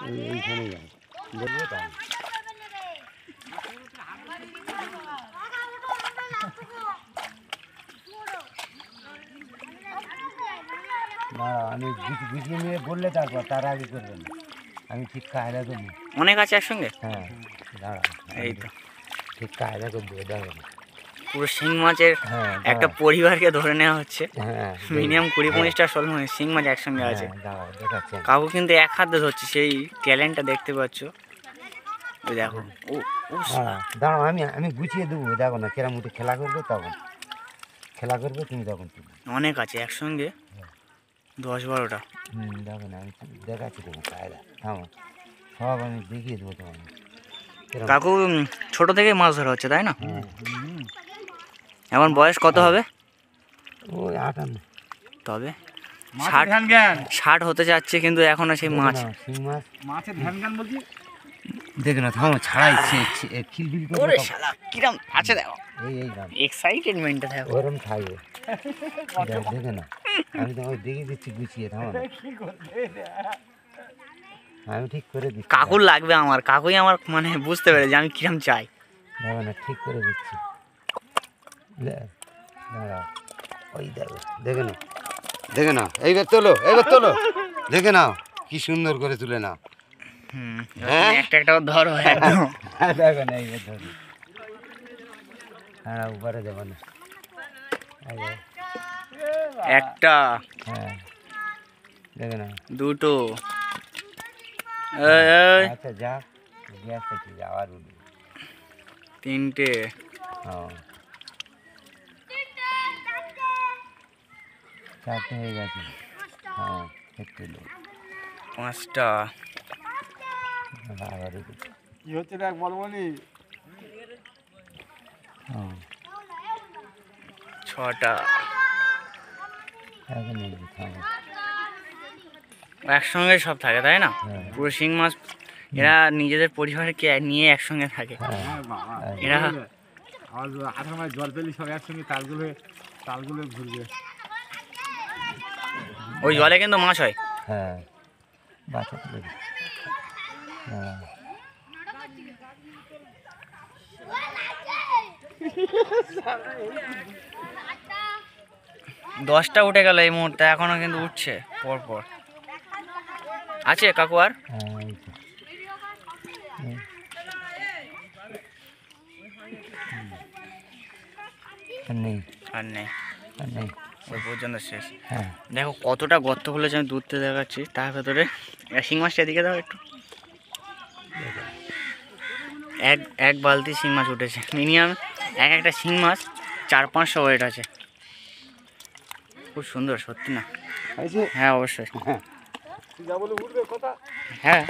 এইখানে যাও বলবো তাই না আমি বুঝিয়ে নিয়ে বললে তারপর তার আগে করবেন না আমি ঠিক কায়দা করবো অনেক আছে একসঙ্গে। হ্যাঁ দাঁড়া এই তো ঠিক কায়দা করবো দেখো পুরো শিং মাছের হ্যাঁ একটা পরিবারকে ধরে নেওয়া হচ্ছে। হ্যাঁ মিনিমাম 20-25টা শোল শিং মাছ একসঙ্গে আছে। দাঁড়াও দেখাচ্ছি কাকু কিন্তু এক হাতে ধরছে, সেই ট্যালেন্টটা দেখতে পাচ্ছ। ওই দেখো ও ও দাঁড়াও আমি গুছিয়ে দেবো দেখো না কেরাম উঠে খেলা করবে তখন খেলা করবে তুমি তখন অনেক আছে একসঙ্গে 10-12টা। দেখো না আমি দেখাচ্ছি তোমার কায়দা থামো সব আমি দেখিয়ে দেবো তোমার কাকু ছোট থেকে মাছ ধরা হচ্ছে তাই না? হ্যাঁ এখন বয়স কত হবে? ওই 58 তবে মাছের ধ্যান জ্ঞান 60 হতে যাচ্ছে কিন্তু এখনো সেই মাছ। শিং মাছ মাছের ধ্যান জ্ঞান বলছি দেখে না থামো ছাড়াই খিলবিল ওরে করবে শালা কিরম আছে দেখো, এই দাম এক্সাইটেডমেন্টটা দেখো। ওরম থাকবে দেখে না আমি তোমাকে দেখিয়ে দিচ্ছি গুছিয়ে থামো না আমি ঠিক করে দিচ্ছি কাকুর লাগবে আমার, কাকুই আমার মানে বুঝতে পেরে যে আমি কিরম চাই। দেখো না ঠিক করে দিচ্ছি দাঁড়াও ওই দেখো দেখে নাও এইবার তোলো দেখে নাও কি সুন্দর করে তুলে নাও একটা একটা ধরো একদম। দেখো না এইবার ধরো হ্যাঁ উপরে যাবো না একটা হ্যাঁ দেখে নাও দুটো আচ্ছা যাক গ্যাসটা কি যাওয়ার উঠবে তিনটে হ্যাঁ চারটে হয়ে গেছে হ্যাঁ একটু পাঁচটা আবার কি হচ্ছে দেখ বলবনি হ্যাঁ ছটা এখন থামো একসঙ্গে সব থাকে তাই না? হ্যাঁ পুরো শিং মাছ এরা নিজেদের পরিবারকে নিয়ে একসঙ্গে থাকে। হ্যাঁ এরা আজ 18 মাস জল পেলি সব একসঙ্গে তালগুলো ঘুরবে। ওই জলে কিন্তু মাছ হয়। হ্যাঁ বাচ্চা তুলে হ্যাঁ 10টা উঠে গেল এই মুহূর্তে, এখনো কিন্তু উঠছে পরপর। আছে কাকু আর? হ্যাঁ নেই আর নেই, আর নেই ওই পর্যন্ত শেষ। হ্যাঁ দেখো কতটা গর্ত খুলেছে, আমি দূরতে দেখাচ্ছি। তার ভেতরে শিং মাছটা এদিকে দাও একটু। এক বালতি শিং মাছ উঠেছে। মিনিমাম একটা শিং মাছ 400-500 ওয়েট আছে। খুব সুন্দর সত্যি না? হ্যাঁ অবশ্যই, যা বলে উঠবে কথা হ্যাঁ।